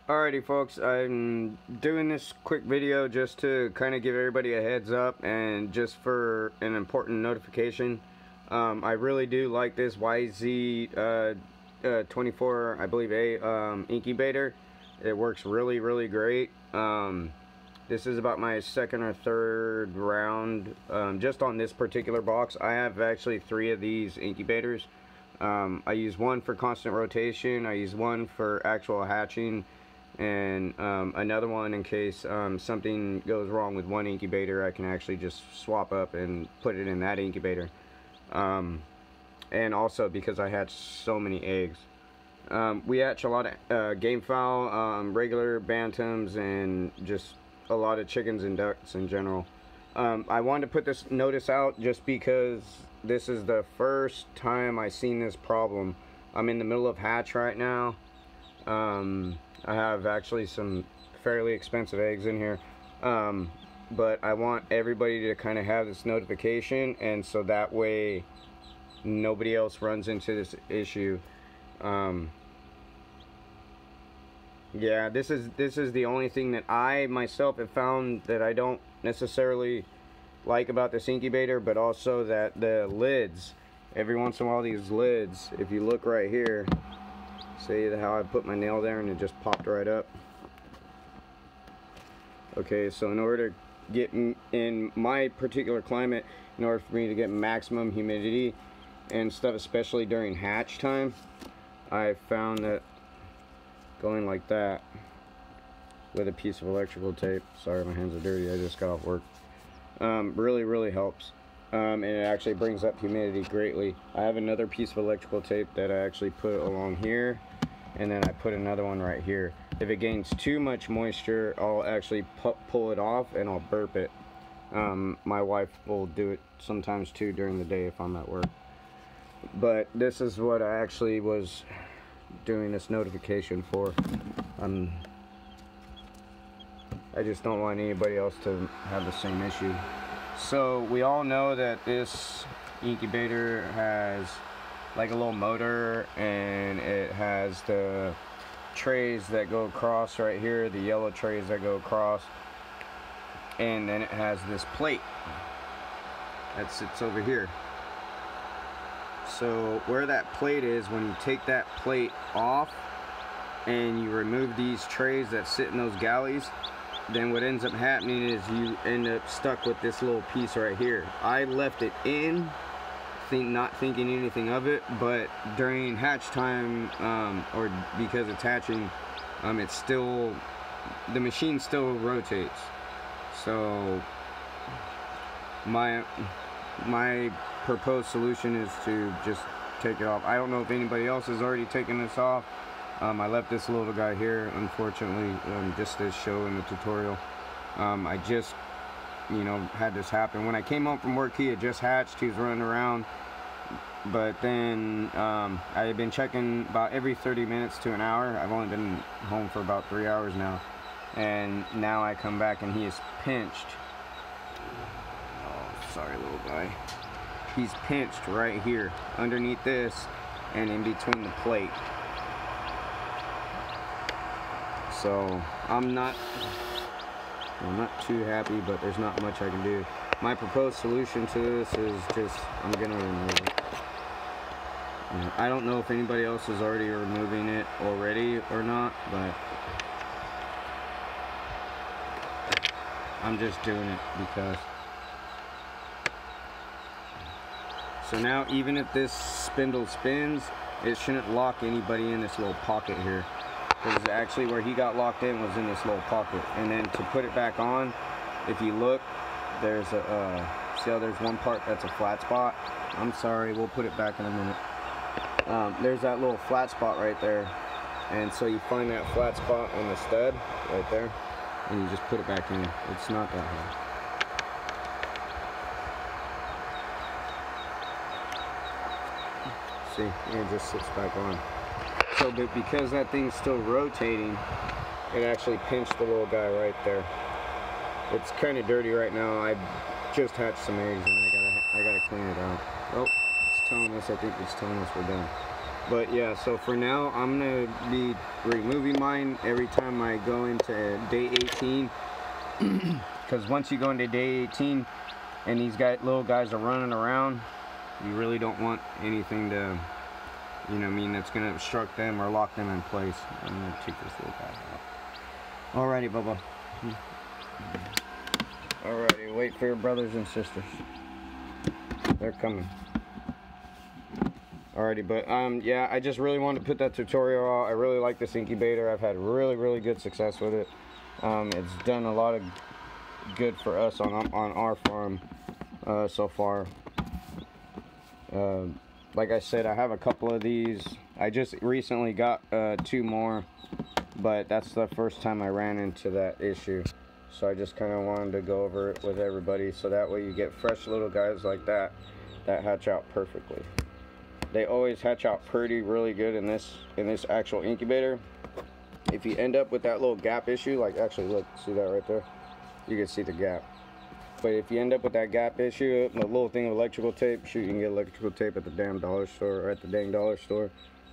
Alrighty folks, I'm doing this quick video just to kind of give everybody a heads up and just for an important notification. I really do like this Yz24, I believe A incubator. It works really great. This is about my second or third round just on this particular box. I have actually 3 of these incubators. I use one for constant rotation, I use one for actual hatching, and another one in case something goes wrong with one incubator. I can actually just swap up and put it in that incubator, and also because I hatch so many eggs. We hatch a lot of game fowl, regular bantams, and just a lot of chickens and ducks in general. I wanted to put this notice out just because this is the first time I've seen this problem. I'm in the middle of hatch right now. I have actually some fairly expensive eggs in here, but I want everybody to kind of have this notification, and so that way nobody else runs into this issue. Yeah, this is the only thing that I myself have found that I don't necessarily like about this incubator, but also that the lids, every once in a while these lids, if you look right here, see how I put my nail there and it just popped right up. Okay, so in order to get in my particular climate, in order for me to get maximum humidity and stuff, especially during hatch time, I found that going like that with a piece of electrical tape, sorry my hands are dirty, I just got off work, really helps. And it actually brings up humidity greatly. I have another piece of electrical tape that I actually put along here, and then I put another one right here. If it gains too much moisture, I'll actually pull it off and I'll burp it. My wife will do it sometimes too during the day if I'm at work. But this is what I actually was doing this notification for. I just don't want anybody else to have the same issue. So we all know that this incubator has like a little motor, and it has the trays that go across right here, the yellow trays that go across, and then it has this plate that sits over here. So where that plate is, when you take that plate off and you remove these trays that sit in those galleys, then what ends up happening is you end up stuck with this little piece right here. I left it in, not thinking anything of it, but during hatch time, or because it's hatching, it's still, the machine still rotates. So my proposed solution is to just take it off. I don't know if anybody else has already taken this off. I left this little guy here, unfortunately, just to show in the tutorial. I just, had this happen. When I came home from work, he had just hatched, he was running around, but then I had been checking about every 30 minutes to an hour. I've only been home for about 3 hours now, and now I come back and he is pinched. Oh, sorry little guy. He's pinched right here, underneath this and in between the plate. So I'm not too happy, but there's not much I can do. My proposed solution to this is just, I'm gonna remove it. I don't know if anybody else is already removing it already or not, but I'm just doing it because. So now even if this spindle spins, it shouldn't lock anybody in this little pocket here. Because actually where he got locked in was in this little pocket. And then to put it back on, if you look, there's a, see how there's one part that's a flat spot? I'm sorry, we'll put it back in a minute. There's that little flat spot right there. And so you find that flat spot on the stud right there, and you just put it back in. It's not that hard. See, it just sits back on. So, but because that thing's still rotating, it actually pinched the little guy right there. It's kind of dirty right now. I just hatched some eggs and I gotta clean it out. Oh, it's telling us, I think it's telling us we're done. But yeah, so for now, I'm gonna be removing mine every time I go into day 18. Because once you go into day 18 and these little guys are running around, you really don't want anything to, you know, mean that's gonna obstruct them or lock them in place. I'm gonna take this little guy out. Alrighty, Bubba. Alrighty, wait for your brothers and sisters. They're coming. Alrighty, but yeah, I just really wanted to put that tutorial out. I really like this incubator. I've had really good success with it. It's done a lot of good for us on our farm so far. Like I said, I have a couple of these. I just recently got 2 more, but that's the first time I ran into that issue. So I just kind of wanted to go over it with everybody, so that way you get fresh little guys like that hatch out perfectly. They always hatch out really good in this actual incubator. If you end up with that little gap issue, like actually look, see that right there? You can see the gap. But if you end up with that gap issue, a little thing of electrical tape, shoot, you can get electrical tape at the damn dollar store, or at the dang dollar store.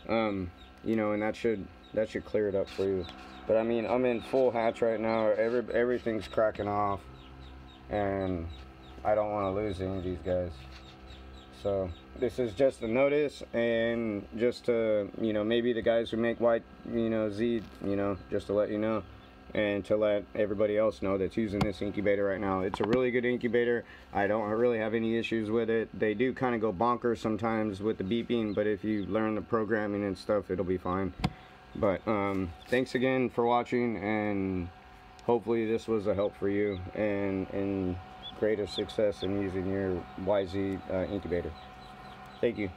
You know, and that should clear it up for you. But I mean, I'm in full hatch right now. Everything's cracking off, and I don't want to lose any of these guys. So this is just a notice, and just to, you know, maybe the guys who make white, you know, Z, you know, just to let you know, and to let everybody else know that's using this incubator right now. It's a really good incubator. I don't really have any issues with it. They do kind of go bonkers sometimes with the beeping, but if you learn the programming and stuff, it'll be fine. But thanks again for watching, and hopefully this was a help for you and greater success in using your YZ incubator. Thank you.